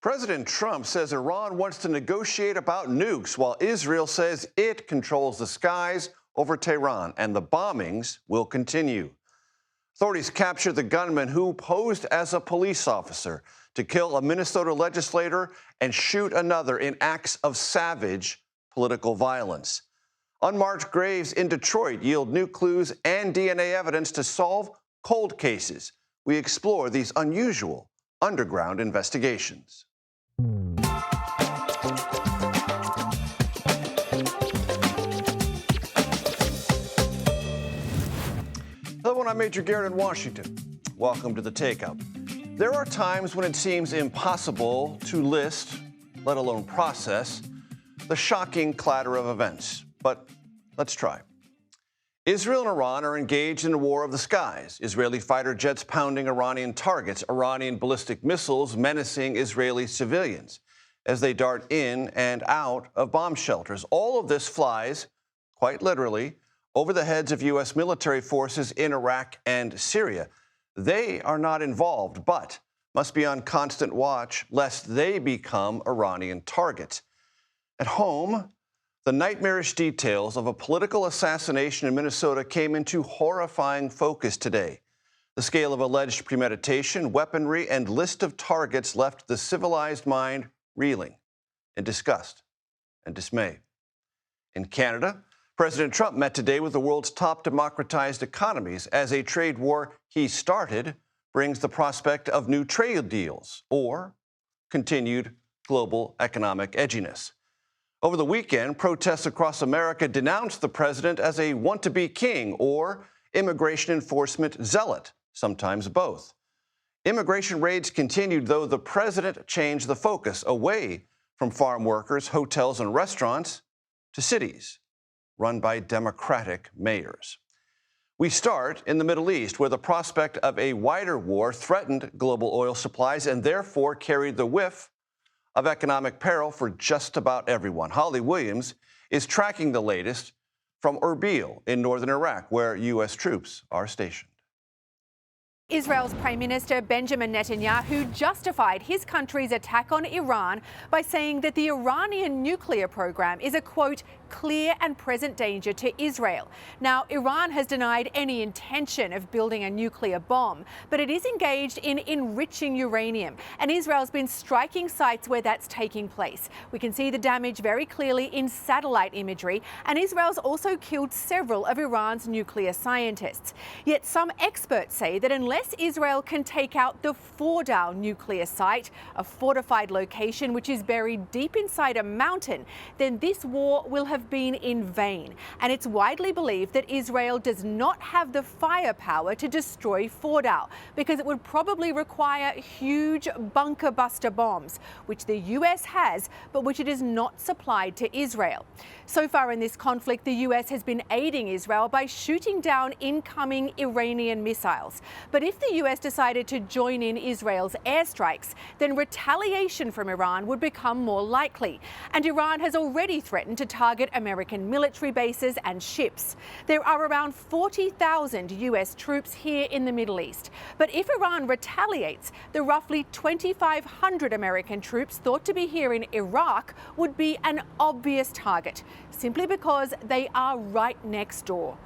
President Trump says Iran wants to negotiate about nukes, while Israel says it controls the skies over Tehran, and the bombings will continue. Authorities captured the gunman who posed as a police officer to kill a Minnesota legislator and shoot another in acts of savage political violence. Unmarked graves in Detroit yield new clues and DNA evidence to solve cold cases. We explore these unusual underground investigations. Hello, I'm Major Garrett in Washington. Welcome to the Takeout. There are times when it seems impossible to list, let alone process, the shocking clatter of events. But let's try. Israel and Iran are engaged in a war of the skies. Israeli fighter jets pounding Iranian targets, Iranian ballistic missiles menacing Israeli civilians as they dart in and out of bomb shelters. All of this flies, quite literally, over the heads of U.S. military forces in Iraq and Syria. They are not involved, but must be on constant watch lest they become Iranian targets. At home, the nightmarish details of a political assassination in Minnesota came into horrifying focus today. The scale of alleged premeditation, weaponry, and list of targets left the civilized mind reeling in disgust and dismay. In Canada, President Trump met today with the world's top democratized economies as a trade war he started brings the prospect of new trade deals or continued global economic edginess. Over the weekend, protests across America denounced the president as a want-to-be king or immigration enforcement zealot, sometimes both. Immigration raids continued, though the president changed the focus away from farm workers, hotels, and restaurants to cities run by Democratic mayors. We start in the Middle East, where the prospect of a wider war threatened global oil supplies and therefore carried the whiff of economic peril for just about everyone. Holly Williams is tracking the latest from Erbil in northern Iraq, where U.S. troops are stationed. Israel's Prime Minister Benjamin Netanyahu justified his country's attack on Iran by saying that the Iranian nuclear program is a, quote, clear and present danger to Israel. Now, Iran has denied any intention of building a nuclear bomb, but it is engaged in enriching uranium, and Israel's been striking sites where that's taking place. We can see the damage very clearly in satellite imagery, and Israel's also killed several of Iran's nuclear scientists. Yet some experts say that unless Israel can take out the Fordow nuclear site, a fortified location which is buried deep inside a mountain, then this war will have been in vain. And it's widely believed that Israel does not have the firepower to destroy Fordow because it would probably require huge bunker buster bombs, which the US has, but which it is not supplied to Israel. So far in this conflict, the US has been aiding Israel by shooting down incoming Iranian missiles. But if the US decided to join in Israel's airstrikes, then retaliation from Iran would become more likely. And Iran has already threatened to target American military bases and ships. There are around 40,000 US troops here in the Middle East. But if Iran retaliates, the roughly 2,500 American troops thought to be here in Iraq would be an obvious target, simply because they are right next door.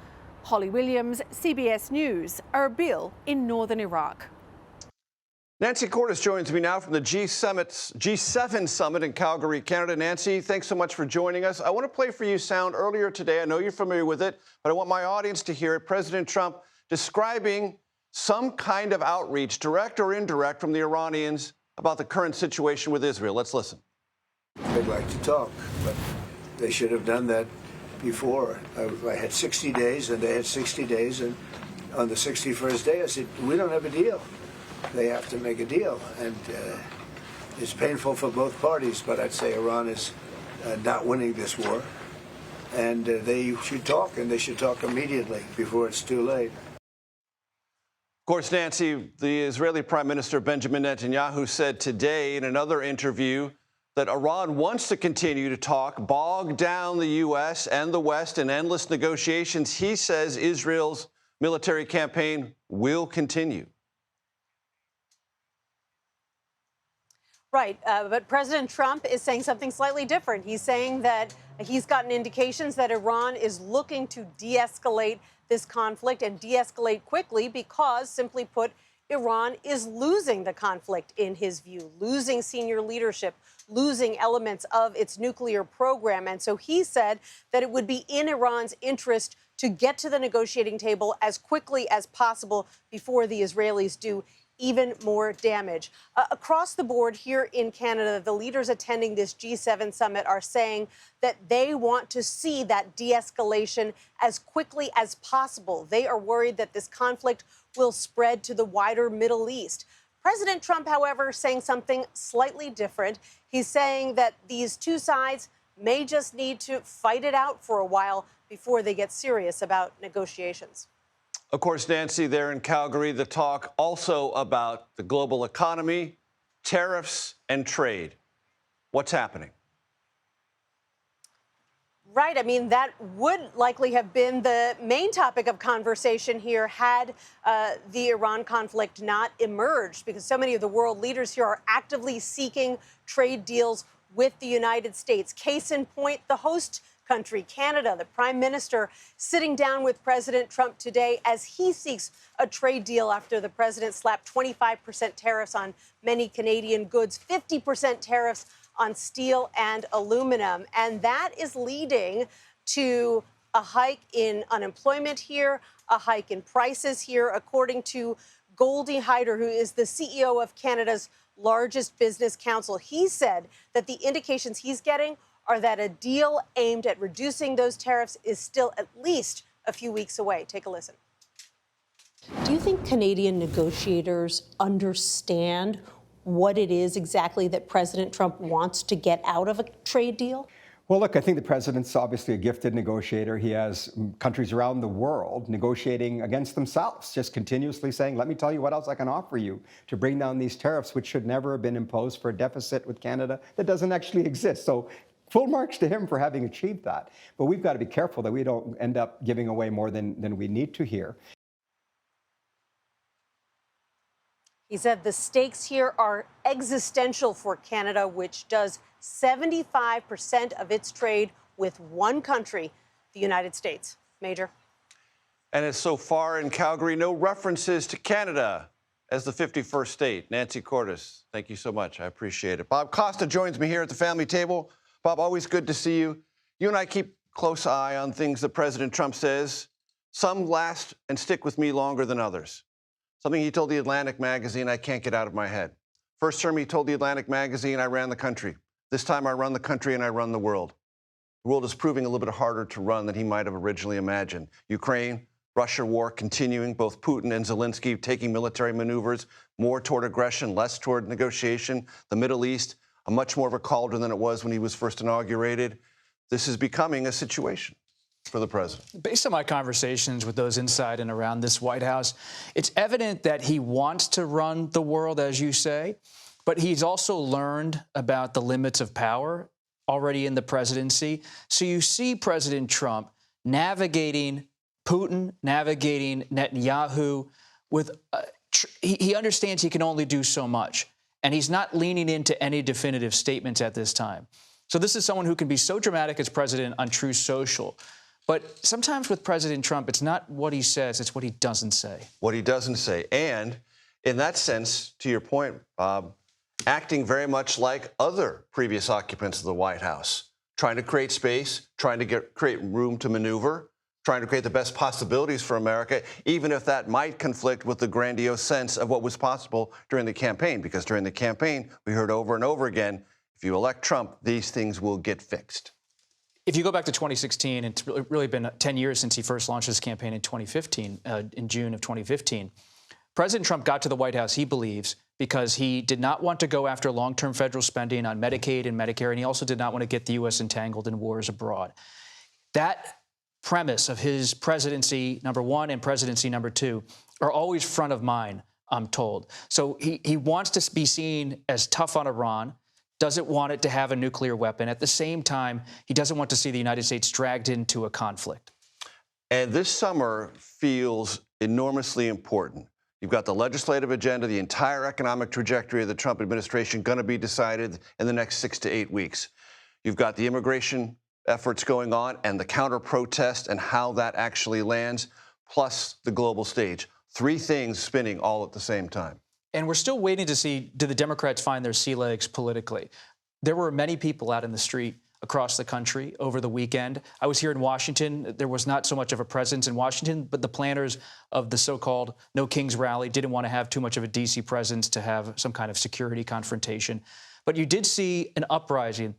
Holly Williams, CBS News, Erbil in northern Iraq. Nancy Cordes joins me now from the G7 Summit in Calgary, Canada. Nancy, thanks so much for joining us. I want to play for you sound earlier today. I know you're familiar with it, but I want my audience to hear it. President Trump describing some kind of outreach, direct or indirect, from the Iranians about the current situation with Israel. Let's listen. They'd like to talk, but they should have done that before. I had 60 days, and they had 60 days, and on the 61st day, I said, we don't have a deal. They have to make a deal, and it's painful for both parties, but I'd say Iran is not winning this war, and they should talk, and they should talk immediately before it's too late. Of course, Nancy, the Israeli Prime Minister Benjamin Netanyahu said today in another interview that Iran wants to continue to talk, bog down the U.S. and the West in endless negotiations. He says Israel's military campaign will continue. Right. But President Trump is saying something slightly different. He's saying that he's gotten indications that Iran is looking to de-escalate this conflict and de-escalate quickly because, simply put, Iran is losing the conflict in his view, losing senior leadership, losing elements of its nuclear program. And so he said that it would be in Iran's interest to get to the negotiating table as quickly as possible before the Israelis do even more damage. Across the board here in Canada, the leaders attending this G7 summit are saying that they want to see that de-escalation as quickly as possible. They are worried that this conflict will spread to the wider Middle East. President Trump, however, saying something slightly different. He's saying that these two sides may just need to fight it out for a while before they get serious about negotiations. Of course, Nancy, there in Calgary, the talk also about the global economy, tariffs, and trade. What's happening? Right. I mean, that would likely have been the main topic of conversation here had the Iran conflict not emerged, because so many of the world leaders here are actively seeking trade deals with the United States. Case in point, the host country, Canada, the Prime Minister sitting down with President Trump today as he seeks a trade deal after the president slapped 25% tariffs on many Canadian goods, 50% tariffs on steel and aluminum. And that is leading to a hike in unemployment here, a hike in prices here, according to Goldie Hyder, who is the CEO of Canada's largest business council. He said that the indications he's getting are that a deal aimed at reducing those tariffs is still at least a few weeks away. Take a listen. Do you think Canadian negotiators understand what it is exactly that President Trump wants to get out of a trade deal? Well, look, I think the president's obviously a gifted negotiator. He has countries around the world negotiating against themselves, just continuously saying, let me tell you what else I can offer you to bring down these tariffs, which should never have been imposed for a deficit with Canada that doesn't actually exist. So full marks to him for having achieved that. But we've got to be careful that we don't end up giving away more than we need to here. He said the stakes here are existential for Canada, which does 75% of its trade with one country, the United States. Major. And as so far in Calgary, no references to Canada as the 51st state. Nancy Cordes, thank you so much. I appreciate it. Bob Costa joins me here at the family table. Bob, always good to see you. You and I keep close eye on things that President Trump says. Some last and stick with me longer than others. Something he told the Atlantic magazine I can't get out of my head. First term, he told the Atlantic magazine I ran the country. This time I run the country and I run the world. The world is proving a little bit harder to run than he might have originally imagined. Ukraine, Russia war continuing, both Putin and Zelensky taking military maneuvers, more toward aggression, less toward negotiation. The Middle East, much more of a cauldron than it was when he was first inaugurated. This is becoming a situation for the president. Based on my conversations with those inside and around this White House, it's evident that he wants to run the world, as you say, but he's also learned about the limits of power already in the presidency. So you see President Trump navigating Putin, navigating Netanyahu with he understands he can only do so much. And he's not leaning into any definitive statements at this time. So this is someone who can be so dramatic as president on Truth Social. But sometimes with President Trump, it's not what he says, it's what he doesn't say. What he doesn't say. And in that sense, to your point, Bob, acting very much like other previous occupants of the White House, trying to create space, trying to create room to maneuver, trying to create the best possibilities for America, even if that might conflict with the grandiose sense of what was possible during the campaign. Because during the campaign, we heard over and over again, if you elect Trump, these things will get fixed. If you go back to 2016, it's really been 10 years since he first launched his campaign in 2015, in June of 2015. President Trump got to the White House, he believes, because he did not want to go after long-term federal spending on Medicaid and Medicare, and he also did not want to get the U.S. entangled in wars abroad. That premise of his presidency number one and presidency number two are always front of mind, I'm told. So he wants to be seen as tough on Iran, doesn't want it to have a nuclear weapon. At the same time, he doesn't want to see the United States dragged into a conflict. And this summer feels enormously important You've got the legislative agenda, the entire economic trajectory of the Trump administration going to be decided in the next 6 to 8 weeks. You've got the immigration efforts going on and the counter-protest and how that actually lands, plus the global stage. 3 things spinning all at the same time. And we're still waiting to see, do the Democrats find their sea legs politically? There were many people out in the street across the country over the weekend. I was here in Washington. There was not so much of a presence in Washington, but the planners of the so-called No Kings rally didn't want to have too much of a D.C. presence to have some kind of security confrontation. But you did see an uprising.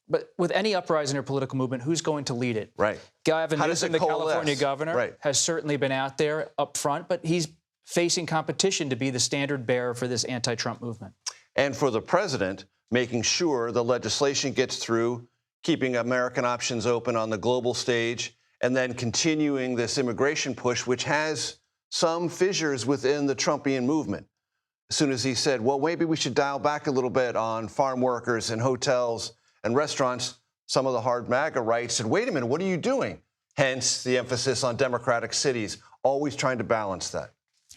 But with any uprising or political movement, who's going to lead it? Right. Gavin Newsom, the California governor, right, has certainly been out there up front, but he's facing competition to be the standard bearer for this anti-Trump movement. And for the president, making sure the legislation gets through, keeping American options open on the global stage, and then continuing this immigration push, which has some fissures within the Trumpian movement. As soon as he said, well, maybe we should dial back a little bit on farm workers and hotels and restaurants, some of the hard MAGA right said, wait a minute, what are you doing? Hence the emphasis on democratic cities, always trying to balance that.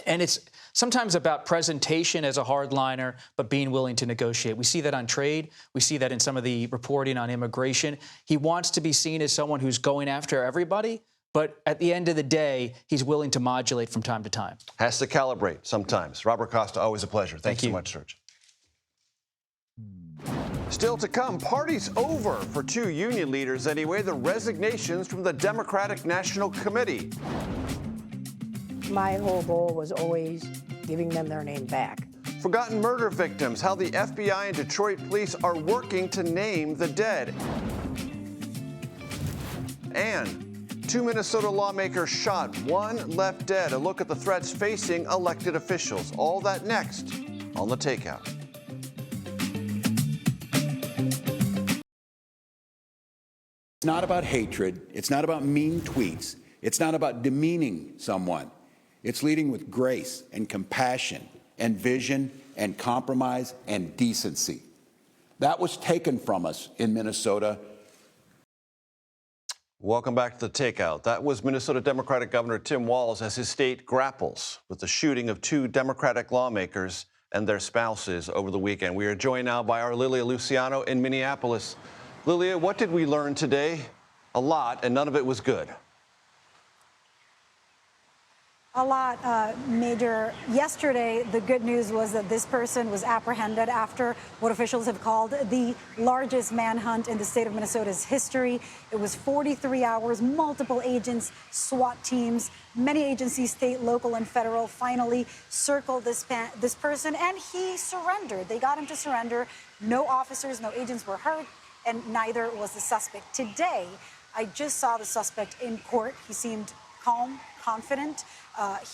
And it's sometimes about presentation as a hardliner, but being willing to negotiate. We see that on trade. We see that in some of the reporting on immigration. He wants to be seen as someone who's going after everybody, but at the end of the day, he's willing to modulate from time to time. Has to calibrate sometimes. Robert Costa, always a pleasure. Thanks so much, Serge. Still to come, party's over for 2 union leaders anyway, the resignations from the Democratic National Committee. My whole goal was always giving them their name back. Forgotten murder victims, how the FBI and Detroit police are working to name the dead. And 2 Minnesota lawmakers shot, 1 left dead. A look at the threats facing elected officials. All that next on The Takeout. It's not about hatred. It's not about mean tweets. It's not about demeaning someone. It's leading with grace and compassion and vision and compromise and decency. That was taken from us in Minnesota. Welcome back to The Takeout. That was Minnesota Democratic Governor Tim Walz as his state grapples with the shooting of 2 Democratic lawmakers and their spouses over the weekend. We are joined now by our Lilia Luciano in Minneapolis. Lilia, what did we learn today? A lot, and none of it was good. A lot, Major. Yesterday, the good news was that this person was apprehended after what officials have called the largest manhunt in the state of Minnesota's history. It was 43 hours, multiple agents, SWAT teams, many agencies, state, local, and federal, finally circled this person, and he surrendered. They got him to surrender. No officers, no agents were hurt, and neither was the suspect. Today, I just saw the suspect in court. He seemed calm, confident.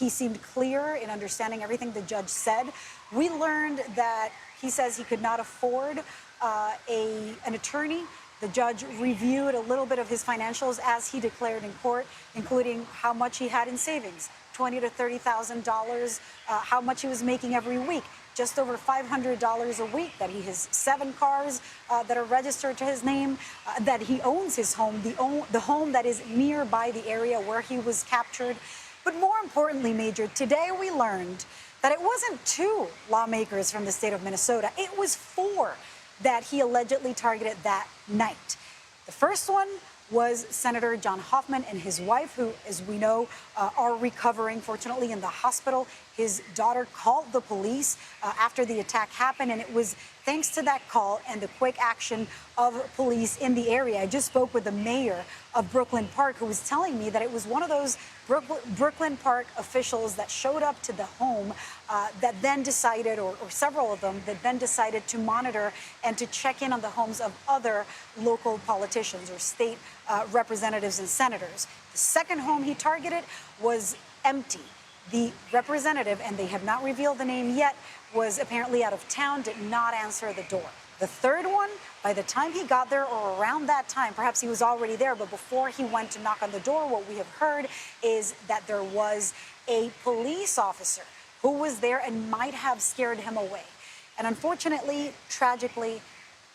He seemed clear in understanding everything the judge said. We learned that he says he could not afford an attorney. The judge reviewed a little bit of his financials as he declared in court, including how much he had in savings, $20,000 to $30,000, how much he was making every week, just over $500 a week, that he has 7 cars that are registered to his name, that he owns his home, the home that is nearby the area where he was captured. But more importantly, Major, today we learned that it wasn't 2 lawmakers from the state of Minnesota. It was 4 that he allegedly targeted that night. The first one was Senator John Hoffman and his wife, who, as we know, are recovering, fortunately, in the hospital. His daughter called the police after the attack happened, and it was thanks to that call and the quick action of police in the area. I just spoke with the mayor of Brooklyn Park, who was telling me that it was one of those Brooklyn Park officials that showed up to the home that then decided, or several of them, that then decided to monitor and to check in on the homes of other local politicians or state representatives and senators. The second home he targeted was empty. The representative, and they have not revealed the name yet, was apparently out of town, did not answer the door. The third one, by the time he got there, or around that time, perhaps he was already there, but before he went to knock on the door, what we have heard is that there was a police officer who was there and might have scared him away. And unfortunately, tragically,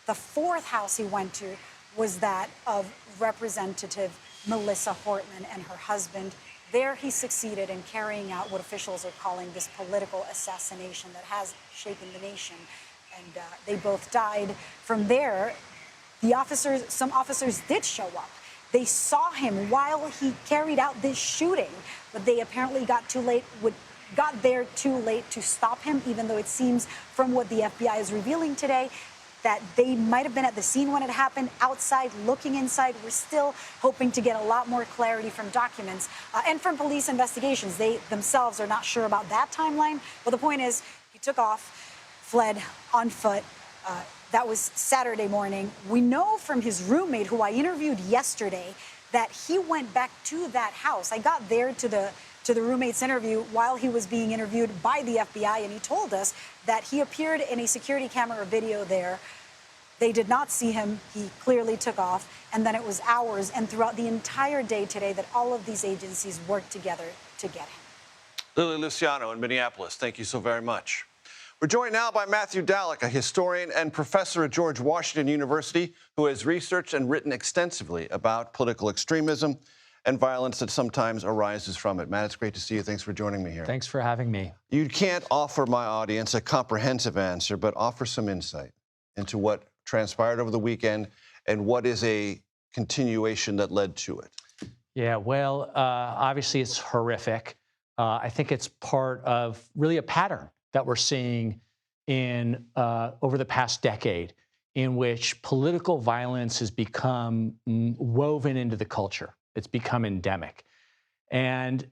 the fourth house he went to was that of Representative Melissa Hortman and her husband. There he succeeded in carrying out what officials are calling this political assassination that has shaken the nation. And they both died. From there, some officers did show up. They saw him while he carried out this shooting, but they apparently got there too late to stop him, even though it seems from what the FBI is revealing today that they might have been at the scene when it happened, outside, looking inside. We're still hoping to get a lot more clarity from documents and from police investigations. They themselves are not sure about that timeline. But the point is, he took off, fled on foot. That was Saturday morning. We know from his roommate, who I interviewed yesterday, that he went back to that house. I got there to the roommate's interview while he was being interviewed by the FBI, and he told us that he appeared in a security camera video there. They did not see him. He clearly took off, and then it was hours and throughout the entire day today that all of these agencies worked together to get him. Lily Luciano in Minneapolis, thank you so very much. We're joined now by Matthew Dallek, a historian and professor at George Washington University, who has researched and written extensively about political extremism and violence that sometimes arises from it. Matt, it's great to see you. Thanks for joining me here. Thanks for having me. You can't offer my audience a comprehensive answer, but offer some insight into what transpired over the weekend and what is a continuation that led to it. Yeah, well, obviously it's horrific. I think it's part of really a pattern that we're seeing in over the past decade, in which political violence has become woven into the culture. It's become endemic. And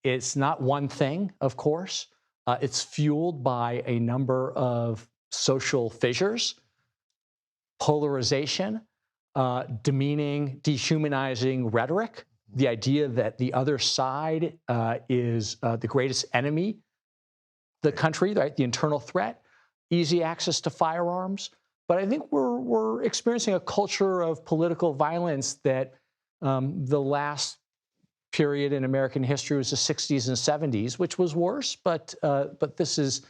it's not one thing, of course. It's fueled by a number of social fissures, polarization, demeaning, dehumanizing rhetoric, the idea that the other side is the greatest enemy, the country, right, the internal threat, easy access to firearms. But I think we're experiencing a culture of political violence that the last period in American history was the 60s and 70s, which was worse, but this is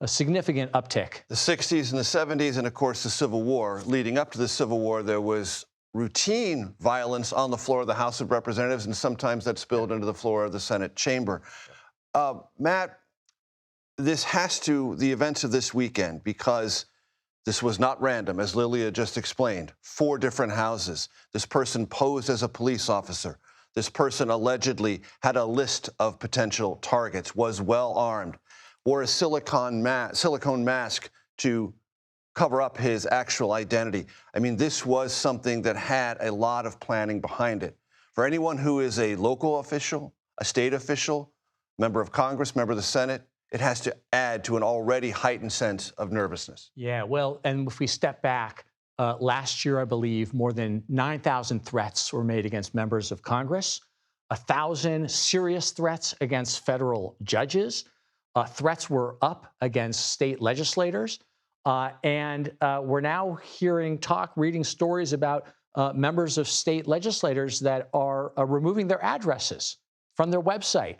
a significant uptick. The 60s and the 70s, and of course the Civil War. Leading up to the Civil War, there was routine violence on the floor of the House of Representatives, and sometimes that spilled into the floor of the Senate chamber. Matt, the events of this weekend, because this was not random, as Lilia just explained. 4 different houses. This person posed as a police officer. This person allegedly had a list of potential targets, was well armed, wore a silicone mask to cover up his actual identity. I mean, this was something that had a lot of planning behind it. For anyone who is a local official, a state official, member of Congress, member of the Senate, it has to add to an already heightened sense of nervousness. Yeah, well, and if we step back, last year, I believe, more than 9,000 threats were made against members of Congress, 1,000 serious threats against federal judges. Threats were up against state legislators. And we're now reading stories about members of state legislators that are removing their addresses from their website.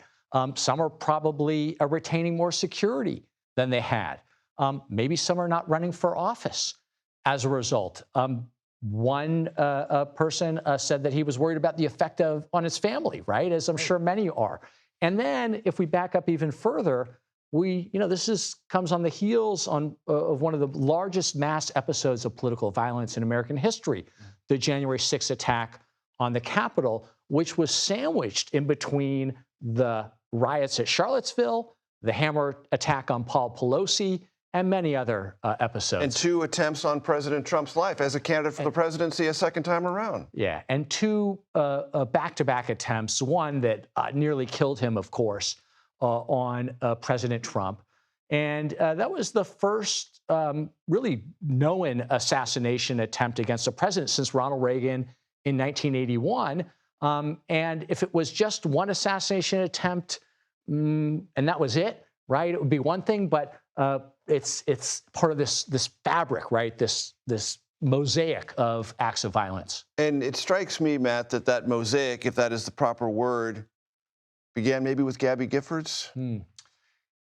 Some are probably retaining more security than they had. Maybe some are not running for office as a result. One person said that he was worried about the effect on his family, right? As I'm sure many are. And then if we back up even further, this comes on the heels of one of the largest mass episodes of political violence in American history, the January 6th attack on the Capitol, which was sandwiched in between the riots at Charlottesville, the hammer attack on Paul Pelosi, and many other episodes. And 2 attempts on President Trump's life as a candidate for the presidency a second time around. Yeah, and 2 back-to-back attempts, one that nearly killed him, of course, on President Trump. And that was the first really known assassination attempt against a president since Ronald Reagan in 1981. And if it was just one assassination attempt and that was it, right, it would be one thing. But it's part of this fabric, right, this mosaic of acts of violence. And it strikes me, Matt, that mosaic, if that is the proper word, began maybe with Gabby Giffords?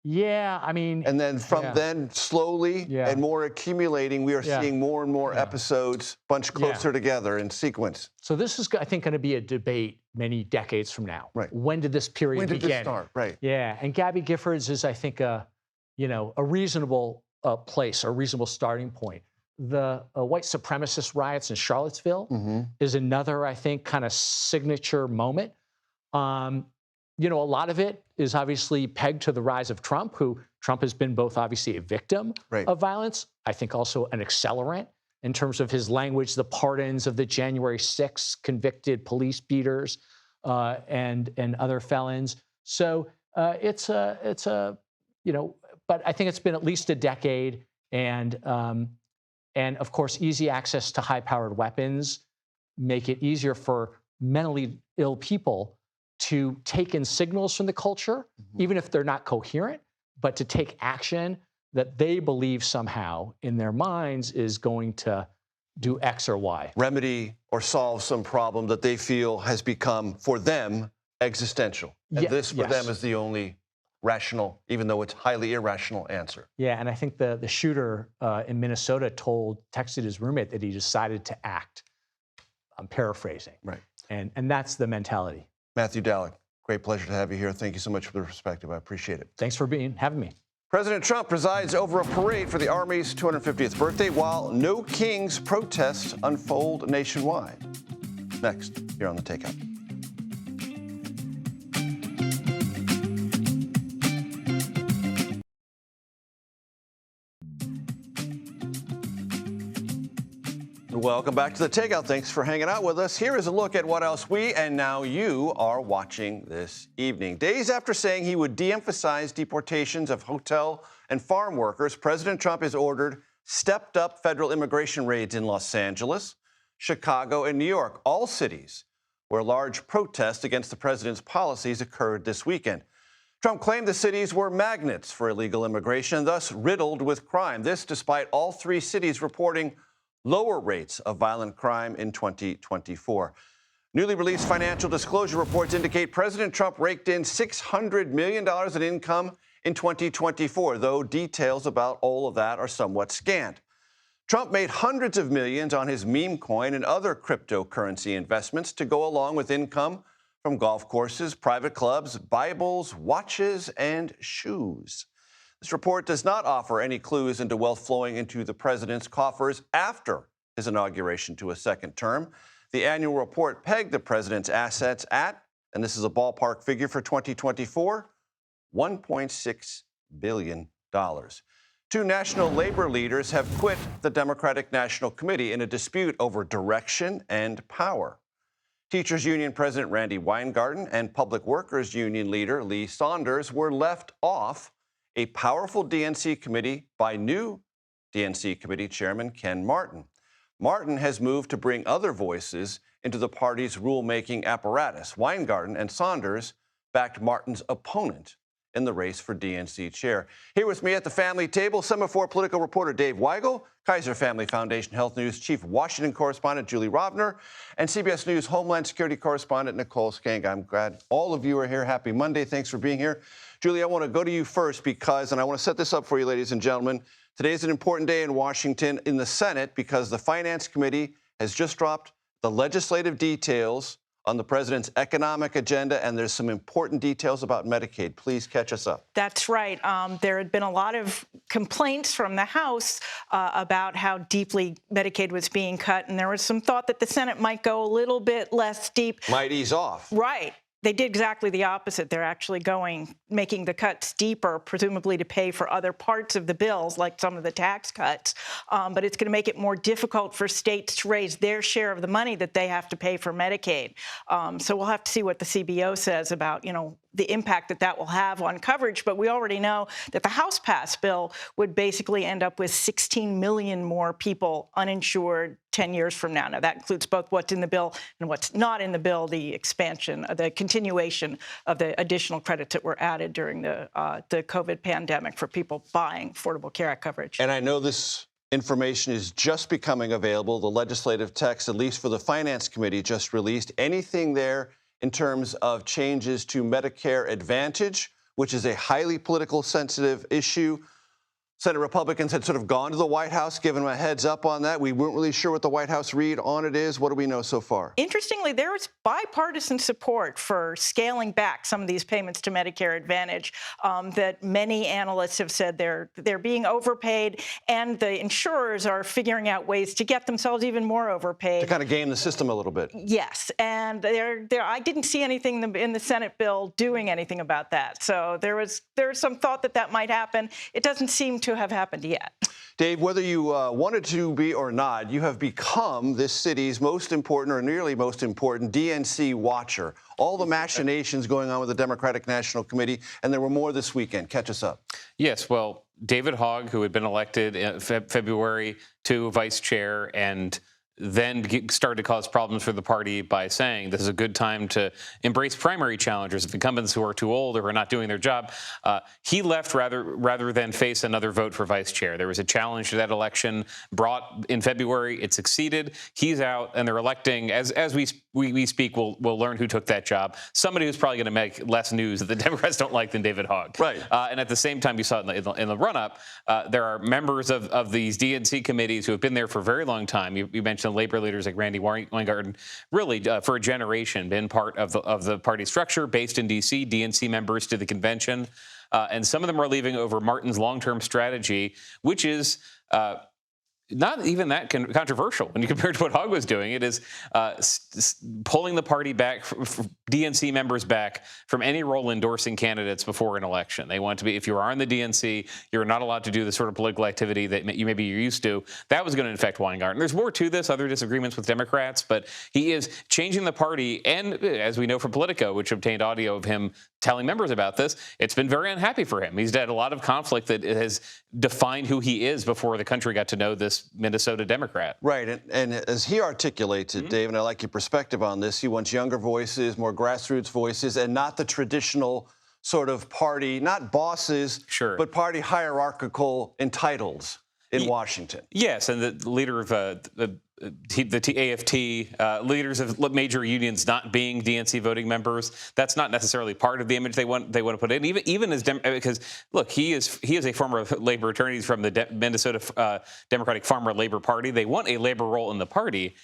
Yeah, I mean. And then from then, slowly and more accumulating, we are seeing more and more episodes bunch closer together in sequence. So this is, I think, going to be a debate many decades from now. Right. When did this period begin? When did this start? Right. Yeah, and Gabby Giffords is, I think, a reasonable place, a reasonable starting point. The white supremacist riots in Charlottesville is another, I think, kind of signature moment. A lot of it is obviously pegged to the rise of Trump, who Trump has been both obviously a victim of violence, I think also an accelerant in terms of his language, the pardons of the January 6th convicted police beaters and other felons. So but I think it's been at least a decade, and of course, easy access to high-powered weapons make it easier for mentally ill people to take in signals from the culture, even if they're not coherent, but to take action that they believe somehow in their minds is going to do X or Y. Remedy or solve some problem that they feel has become, for them, existential. And this, for them, is the only rational, even though it's highly irrational answer. Yeah, and I think the shooter in Minnesota texted his roommate that he decided to act. I'm paraphrasing. Right. And that's the mentality. Matthew Dallek, great pleasure to have you here. Thank you so much for the perspective. I appreciate it. Thanks for having me. President Trump presides over a parade for the Army's 250th birthday while No Kings protests unfold nationwide. Next, here on The Takeout. Welcome back to The Takeout. Thanks for hanging out with us. Here is a look at what else we and now you are watching this evening. Days after saying he would de-emphasize deportations of hotel and farm workers, President Trump has ordered stepped-up federal immigration raids in Los Angeles, Chicago, and New York, all cities where large protests against the president's policies occurred this weekend. Trump claimed the cities were magnets for illegal immigration, thus riddled with crime. This despite all three cities reporting lower rates of violent crime in 2024. Newly released financial disclosure reports indicate President Trump raked in $600 million in income in 2024, though details about all of that are somewhat scant. Trump made hundreds of millions on his meme coin and other cryptocurrency investments to go along with income from golf courses, private clubs, Bibles, watches, and shoes. This report does not offer any clues into wealth flowing into the president's coffers after his inauguration to a second term. The annual report pegged the president's assets at, and this is a ballpark figure for 2024, $1.6 billion. Two national labor leaders have quit the Democratic National Committee in a dispute over direction and power. Teachers Union President Randy Weingarten and Public Workers Union leader Lee Saunders were left off a powerful DNC committee by new DNC committee chairman Ken Martin. Martin has moved to bring other voices into the party's rulemaking apparatus. Weingarten and Saunders backed Martin's opponent in the race for DNC chair. Here with me at the family table, Semaphore political reporter Dave Weigel, Kaiser Family Foundation Health News Chief Washington correspondent Julie Rovner, and CBS News Homeland Security correspondent Nicole Skanga. I'm glad all of you are here. Happy Monday. Thanks for being here. Julie, I want to go to you first because, and I want to set this up for you, ladies and gentlemen, today is an important day in Washington in the Senate because the Finance Committee has just dropped the legislative details on the president's economic agenda, and there's some important details about Medicaid. Please catch us up. That's right. There had been a lot of complaints from the House about how deeply Medicaid was being cut, and there was some thought that the Senate might go a little bit less deep. Might ease off. Right. They did exactly the opposite. They're actually making the cuts deeper, presumably to pay for other parts of the bills, like some of the tax cuts. But it's going to make it more difficult for states to raise their share of the money that they have to pay for Medicaid. So we'll have to see what the CBO says about, the impact that will have on coverage. But we already know that the House-passed bill would basically end up with 16 million more people uninsured 10 years from now. Now, that includes both what's in the bill and what's not in the bill, the expansion, the continuation of the additional credits that were added during the COVID pandemic for people buying Affordable Care Act coverage. And I know this information is just becoming available. The legislative text, at least for the Finance Committee, just released. Anything there in terms of changes to Medicare Advantage, which is a highly political sensitive issue. Senate Republicans had sort of gone to the White House, given them a heads up on that. We weren't really sure what the White House read on it is. What do we know so far? Interestingly, there was bipartisan support for scaling back some of these payments to Medicare Advantage, that many analysts have said they're being overpaid, and the insurers are figuring out ways to get themselves even more overpaid. To kind of game the system a little bit. Yes, and I didn't see anything in the Senate bill doing anything about that. So there was some thought that might happen. It doesn't seem to have happened yet. Dave, whether you wanted to be or not, you have become this city's most important, or nearly most important, DNC watcher. All the machinations going on with the Democratic National Committee, and there were more this weekend. Catch us up. Yes, well, David Hogg, who had been elected in February to vice chair and then started to cause problems for the party by saying this is a good time to embrace primary challengers, the incumbents who are too old or who are not doing their job. He left rather than face another vote for vice chair. There was a challenge to that election brought in February. It succeeded. He's out, and they're electing, as we speak, we'll learn who took that job. Somebody who's probably going to make less news that the Democrats don't like than David Hogg. Right. And at the same time, you saw in the run-up, there are members of these DNC committees who have been there for a very long time. You mentioned labor leaders like Randy Weingarten, really for a generation been part of the party structure, based in D.C., DNC members to the convention. And some of them are leaving over Martin's long-term strategy, which is not even that controversial when you compare it to what Hogg was doing. It is pulling the party back, DNC members back from any role endorsing candidates before an election. They want to be, if you are in the DNC, you're not allowed to do the sort of political activity that you maybe you're used to. That was going to affect Weingarten. There's more to this, other disagreements with Democrats, but he is changing the party. And as we know from Politico, which obtained audio of him telling members about this, it's been very unhappy for him. He's had a lot of conflict that has defined who he is before the country got to know this Minnesota Democrat. Right, and as he articulates it, Dave, and I like your perspective on this, he wants younger voices, more grassroots voices, and not the traditional sort of party, not bosses, sure, but party hierarchical entitles in Washington. Yes, and the leader of the AFT, leaders of major unions not being DNC voting members, that's not necessarily part of the image they want to put in. Even as because look, he is a former labor attorney from the Minnesota Democratic Farmer Labor Party. They want a labor role in the party.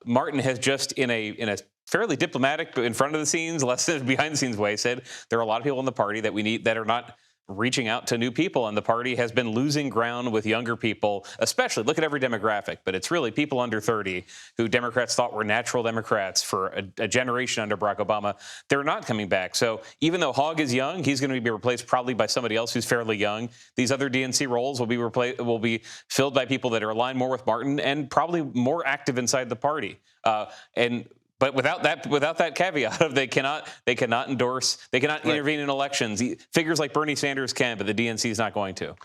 Martin has just in a fairly diplomatic, but in front of the scenes, less than behind the scenes way, said there are a lot of people in the party that we need that are not reaching out to new people, and the party has been losing ground with younger people, especially. Look at every demographic, but it's really people under 30 who Democrats thought were natural Democrats for a generation under Barack Obama. They're not coming back. So even though Hogg is young, he's going to be replaced probably by somebody else who's fairly young. These other DNC roles will be filled by people that are aligned more with Martin and probably more active inside the party. But without that caveat of they cannot endorse, they cannot intervene in elections. Figures like Bernie Sanders can, but the DNC is not going to.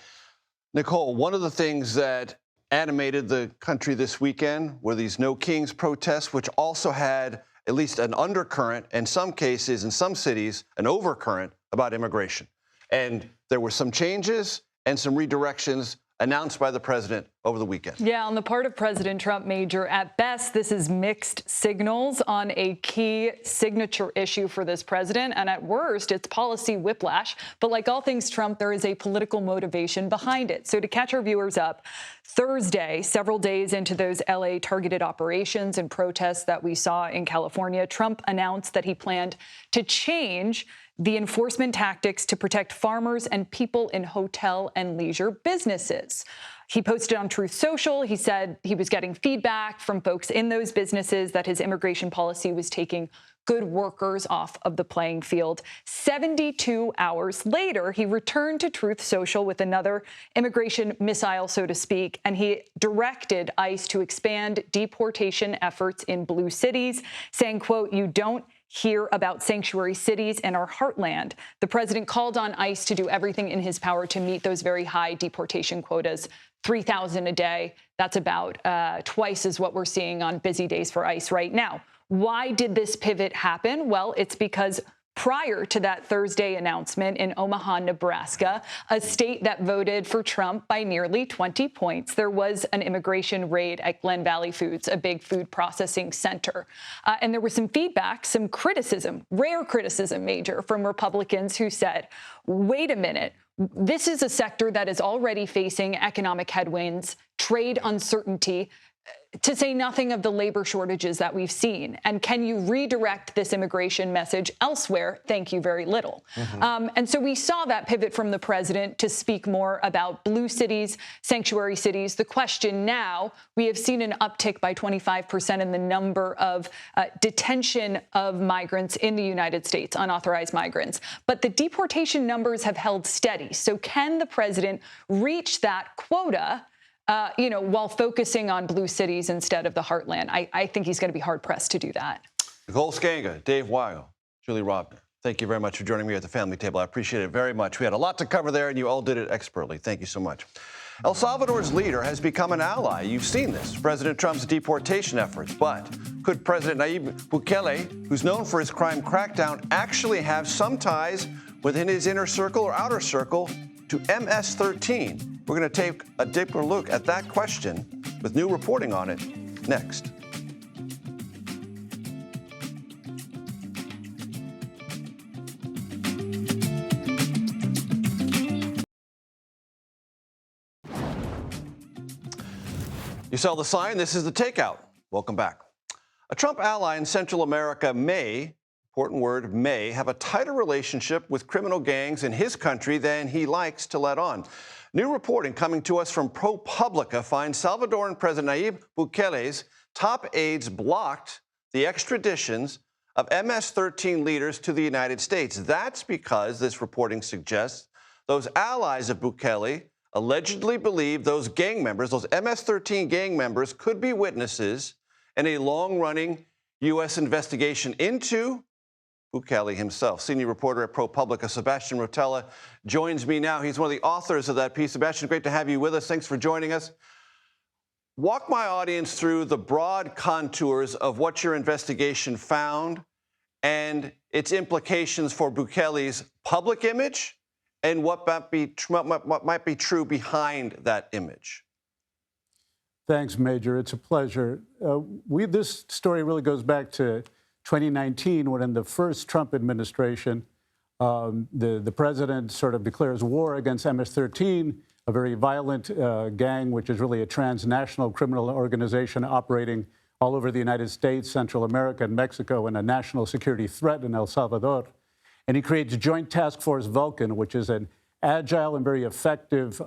Nicole, one of the things that animated the country this weekend were these No Kings protests, which also had at least an undercurrent, in some cases, in some cities, an overcurrent about immigration. And there were some changes and some redirections announced by the president over the weekend. Yeah, on the part of President Trump, Major, at best, this is mixed signals on a key signature issue for this president. And at worst, it's policy whiplash. But like all things Trump, there is a political motivation behind it. So to catch our viewers up, Thursday, several days into those LA targeted operations and protests that we saw in California, Trump announced that he planned to change the enforcement tactics to protect farmers and people in hotel and leisure businesses. He posted on Truth Social. He said he was getting feedback from folks in those businesses that his immigration policy was taking good workers off of the playing field. 72 hours later, he returned to Truth Social with another immigration missile, so to speak, and he directed ICE to expand deportation efforts in blue cities, saying, quote, "You don't hear about sanctuary cities in our heartland." The president called on ICE to do everything in his power to meet those very high deportation quotas, 3,000 a day. That's about twice as what we're seeing on busy days for ICE right now. Why did this pivot happen? Well, it's because prior to that Thursday announcement in Omaha, Nebraska, a state that voted for Trump by nearly 20 points, there was an immigration raid at Glen Valley Foods, a big food processing center. And there was some feedback, some criticism, rare criticism, Major, from Republicans who said, wait a minute, this is a sector that is already facing economic headwinds, trade uncertainty, to say nothing of the labor shortages that we've seen. And can you redirect this immigration message elsewhere? Thank you very little. And so we saw that pivot from the president to speak more about blue cities, sanctuary cities. The question now, we have seen an uptick by 25% in the number of detention of migrants in the United States, unauthorized migrants. But the deportation numbers have held steady. So can the president reach that quota while focusing on blue cities instead of the heartland? I think he's going to be hard-pressed to do that. Nicole Skanga, Dave Weigel, Julie Robner, thank you very much for joining me at the family table. I appreciate it very much. We had a lot to cover there, and you all did it expertly. Thank you so much. El Salvador's leader has become an ally. You've seen this, President Trump's deportation efforts. But could President Nayib Bukele, who's known for his crime crackdown, actually have some ties within his inner circle or outer circle to MS-13? We're going to take a deeper look at that question with new reporting on it next. You saw the sign. This is the Takeout. Welcome back. A Trump ally in Central America may, important word, may, have a tighter relationship with criminal gangs in his country than he likes to let on. New reporting coming to us from ProPublica finds Salvadoran President Nayib Bukele's top aides blocked the extraditions of MS-13 leaders to the United States. That's because, this reporting suggests, those allies of Bukele allegedly believe those gang members, those MS-13 gang members, could be witnesses in a long-running U.S. investigation into Bukele himself. Senior reporter at ProPublica, Sebastian Rotella, joins me now. He's one of the authors of that piece. Sebastian, great to have you with us. Thanks for joining us. Walk my audience through the broad contours of what your investigation found and its implications for Bukele's public image and what might be true behind that image. Thanks, Major. It's a pleasure. This story really goes back to 2019, when in the first Trump administration, the president sort of declares war against MS-13, a very violent gang, which is really a transnational criminal organization operating all over the United States, Central America, and Mexico, and a national security threat in El Salvador. And he creates Joint Task Force Vulcan, which is an agile and very effective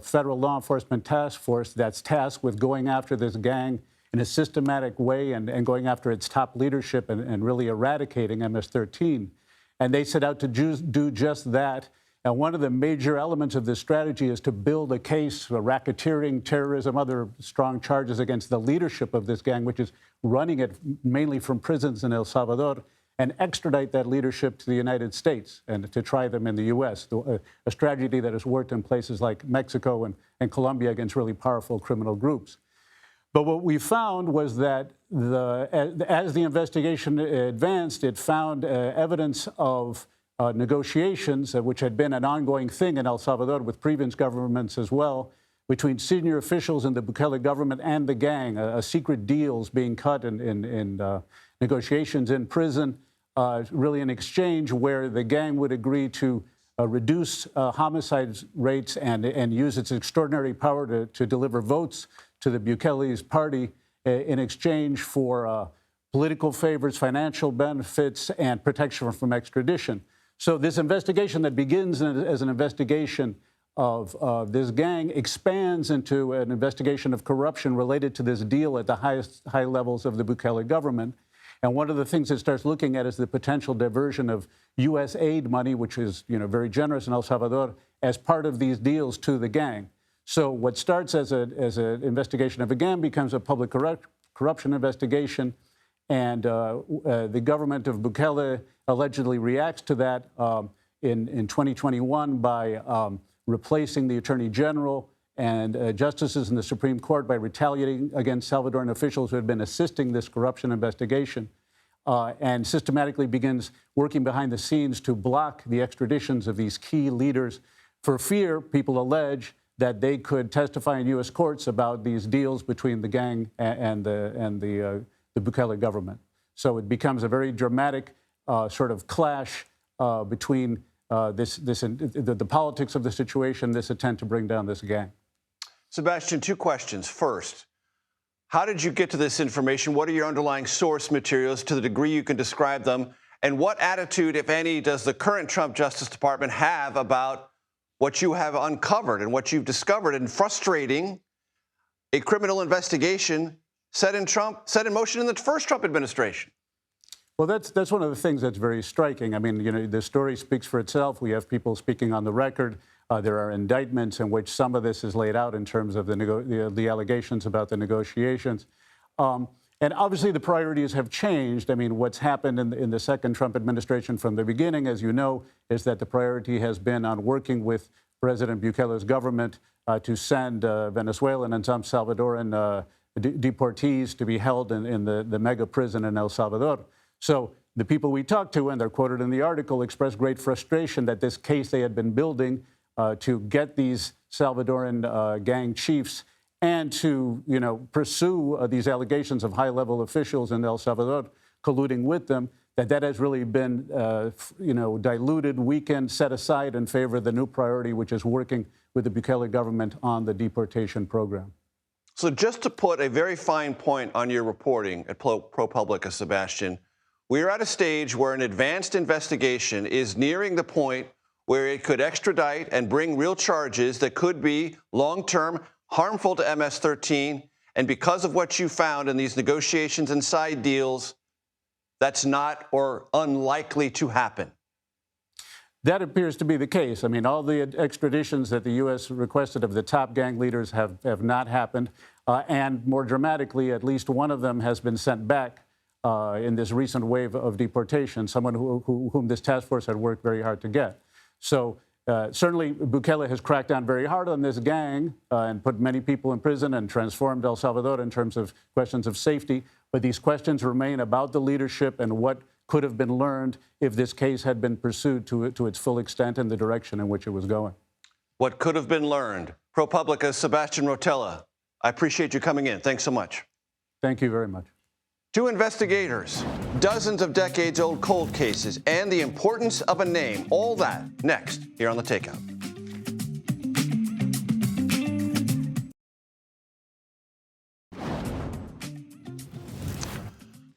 federal law enforcement task force that's tasked with going after this gang in a systematic way and going after its top leadership and really eradicating MS-13. And they set out to do just that. And one of the major elements of this strategy is to build a case for racketeering, terrorism, other strong charges against the leadership of this gang, which is running it mainly from prisons in El Salvador, and extradite that leadership to the United States and to try them in the U.S., a strategy that has worked in places like Mexico and Colombia against really powerful criminal groups. But what we found was that as the investigation advanced, it found evidence of negotiations, which had been an ongoing thing in El Salvador with previous governments as well, between senior officials in the Bukele government and the gang, secret deals being cut in negotiations in prison, really an exchange where the gang would agree to reduce homicide rates and use its extraordinary power to deliver votes to the Bukele's party in exchange for political favors, financial benefits, and protection from extradition. So this investigation that begins as an investigation of this gang expands into an investigation of corruption related to this deal at the high levels of the Bukele government. And one of the things it starts looking at is the potential diversion of U.S. aid money, which is very generous in El Salvador, as part of these deals to the gang. So what starts as an investigation of a gang becomes a public corruption investigation, and the government of Bukele allegedly reacts to that in 2021 by replacing the Attorney General and justices in the Supreme Court by retaliating against Salvadoran officials who had been assisting this corruption investigation. and systematically begins working behind the scenes to block the extraditions of these key leaders for fear, people allege, that they could testify in U.S. courts about these deals between the gang and the Bukele government. So it becomes a very dramatic sort of clash between the politics of the situation, this attempt to bring down this gang. Sebastian, two questions. First, how did you get to this information? What are your underlying source materials to the degree you can describe them? And what attitude, if any, does the current Trump Justice Department have about what you have uncovered and what you've discovered in frustrating a criminal investigation set in motion in the first Trump administration? Well, that's one of the things that's very striking. I mean, you know, the story speaks for itself. We have people speaking on the record. There are indictments in which some of this is laid out in terms of the allegations about the negotiations. And obviously the priorities have changed. I mean, what's happened in the second Trump administration from the beginning, as you know, is that the priority has been on working with President Bukele's government to send Venezuelan and some Salvadoran deportees to be held in the mega prison in El Salvador. So the people we talked to, and they're quoted in the article, expressed great frustration that this case they had been building to get these Salvadoran gang chiefs and to, you know, pursue these allegations of high-level officials in El Salvador colluding with them, that has really been, you know, diluted, weakened, set aside in favor of the new priority, which is working with the Bukele government on the deportation program. So just to put a very fine point on your reporting at ProPublica, Sebastian, we are at a stage where an advanced investigation is nearing the point where it could extradite and bring real charges that could be long-term harmful to MS-13. And because of what you found in these negotiations and side deals, that's not or unlikely to happen. That appears to be the case. I mean, all the extraditions that the U.S. requested of the top gang leaders have not happened. And more dramatically, at least one of them has been sent back in this recent wave of deportation, someone whom this task force had worked very hard to get. So certainly Bukele has cracked down very hard on this gang and put many people in prison and transformed El Salvador in terms of questions of safety. But these questions remain about the leadership and what could have been learned if this case had been pursued to its full extent in the direction in which it was going. What could have been learned. ProPublica's Sebastian Rotella, I appreciate you coming in. Thanks so much. Thank you very much. To investigators, dozens of decades-old cold cases, and the importance of a name. All that next here on The Takeout.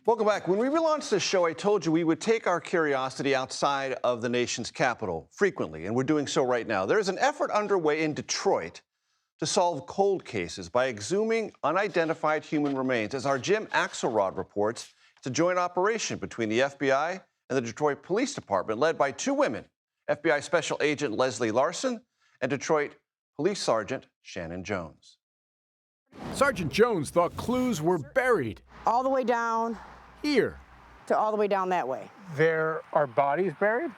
Welcome back. When we relaunched this show, I told you we would take our curiosity outside of the nation's capital frequently, and we're doing so right now. There's an effort underway in Detroit to solve cold cases by exhuming unidentified human remains. As our Jim Axelrod reports, it's a joint operation between the FBI and the Detroit Police Department, led by two women, FBI Special Agent Leslie Larson and Detroit Police Sergeant Shannon Jones. Sergeant Jones thought clues were buried. All the way down. Here. To all the way down that way. There are bodies buried?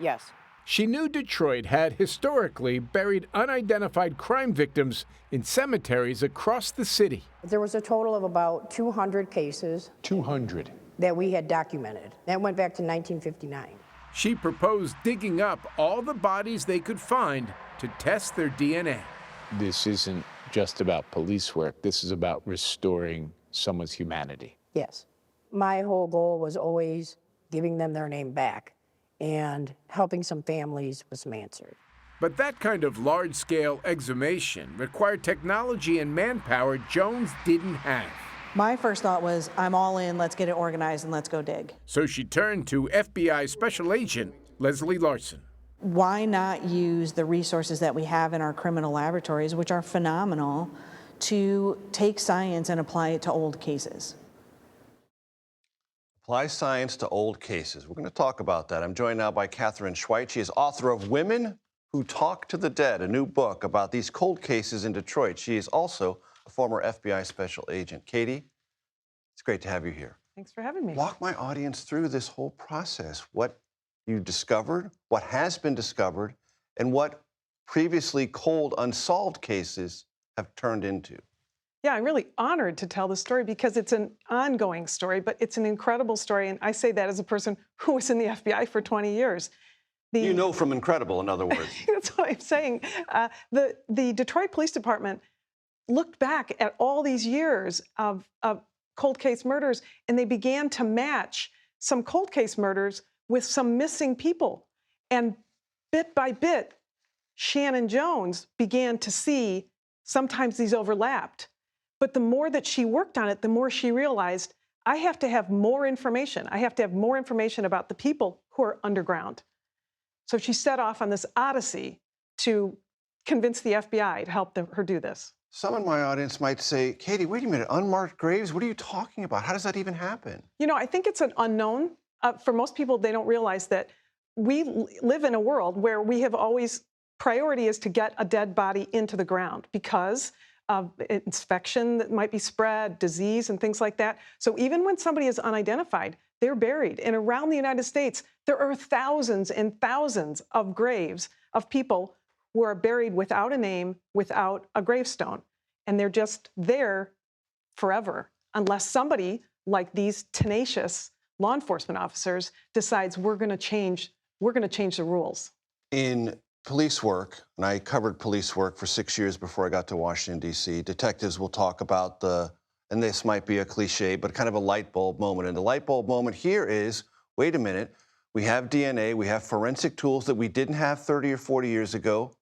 Yes. She knew Detroit had historically buried unidentified crime victims in cemeteries across the city. There was a total of about 200 cases. 200. That we had documented. That went back to 1959. She proposed digging up all the bodies they could find to test their DNA. This isn't just about police work. This is about restoring someone's humanity. Yes. My whole goal was always giving them their name back and helping some families with some answers. But that kind of large-scale exhumation required technology and manpower Jones didn't have. My first thought was, I'm all in, let's get it organized and let's go dig. So she turned to FBI Special Agent Leslie Larson. Why not use the resources that we have in our criminal laboratories, which are phenomenal, to take science and apply it to old cases? Apply science to old cases. We're going to talk about that. I'm joined now by Catherine Schweit. She is author of Women Who Talk to the Dead, a new book about these cold cases in Detroit. She is also a former FBI special agent. Katie, it's great to have you here. Thanks for having me. Walk my audience through this whole process. What you discovered, what has been discovered, and what previously cold, unsolved cases have turned into. Yeah, I'm really honored to tell the story because it's an ongoing story, but it's an incredible story. And I say that as a person who was in the FBI for 20 years. You know from incredible, in other words. That's what I'm saying. The Detroit Police Department looked back at all these years of cold case murders, and they began to match some cold case murders with some missing people. And bit by bit, Shannon Jones began to see sometimes these overlapped. But the more that she worked on it, the more she realized, I have to have more information. I have to have more information about the people who are underground. So she set off on this odyssey to convince the FBI to help her do this. Some in my audience might say, Katie, wait a minute, unmarked graves? What are you talking about? How does that even happen? You know, I think it's an unknown. For most people, they don't realize that we live in a world where we have always, priority is to get a dead body into the ground because of infection that might be spread, disease, and things like that. So even when somebody is unidentified, they're buried. And around the United States, there are thousands and thousands of graves of people who are buried without a name, without a gravestone. And they're just there forever, unless somebody like these tenacious law enforcement officers decides we're going to change the rules. In police work, and I covered police work for 6 years before I got to Washington, D.C., detectives will talk about and this might be a cliche, but kind of a light bulb moment. And the light bulb moment here is, wait a minute, we have DNA, we have forensic tools that we didn't have 30 or 40 years ago.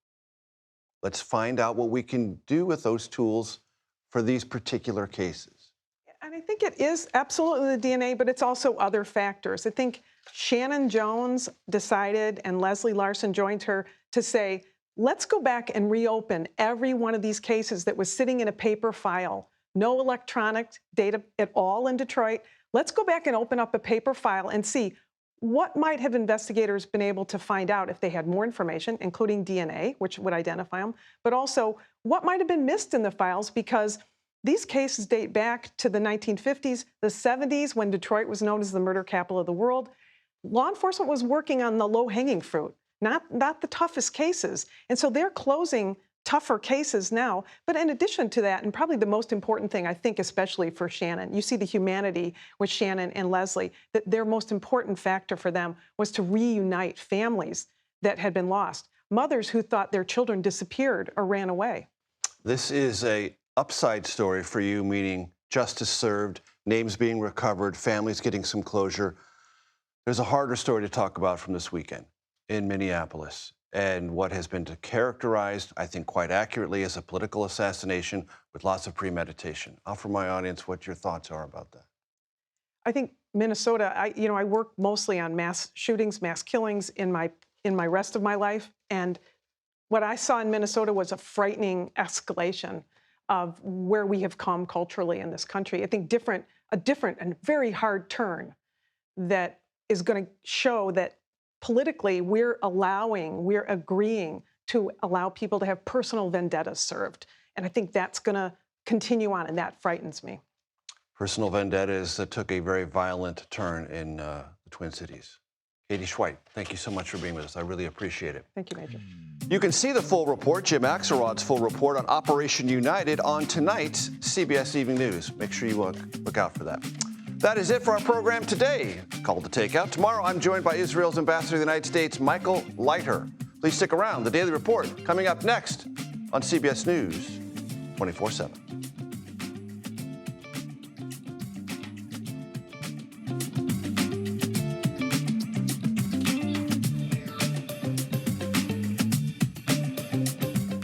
Let's find out what we can do with those tools for these particular cases. And I think it is absolutely the DNA, but it's also other factors. I think Shannon Jones decided, and Leslie Larson joined her, to say, let's go back and reopen every one of these cases that was sitting in a paper file. No electronic data at all in Detroit. Let's go back and open up a paper file and see what might have investigators been able to find out if they had more information, including DNA, which would identify them, but also what might have been missed in the files, because these cases date back to the 1950s, the 70s, when Detroit was known as the murder capital of the world. Law enforcement was working on the low-hanging fruit, not the toughest cases. And so they're closing tougher cases now. But in addition to that, and probably the most important thing, I think, especially for Shannon, you see the humanity with Shannon and Leslie, that their most important factor for them was to reunite families that had been lost, mothers who thought their children disappeared or ran away. This is a upside story for you, meaning justice served, names being recovered, families getting some closure. There's a harder story to talk about from this weekend in Minneapolis, and what has been characterized, I think quite accurately, as a political assassination with lots of premeditation. Offer my audience what your thoughts are about that. I think Minnesota, I work mostly on mass shootings, mass killings in my rest of my life, and what I saw in Minnesota was a frightening escalation of where we have come culturally in this country. I think a different and very hard turn that is going to show that politically we're agreeing to allow people to have personal vendettas served. And I think that's going to continue on, and that frightens me. Personal vendettas that took a very violent turn in the Twin Cities. Katie Schweit, thank you so much for being with us. I really appreciate it. Thank you, Major. You can see the full report, Jim Axelrod's full report on Operation United on tonight's CBS Evening News. Make sure you look out for that. That is it for our program today, called The Takeout. Tomorrow, I'm joined by Israel's ambassador to the United States, Michael Leiter. Please stick around. The Daily Report coming up next on CBS News 24/7.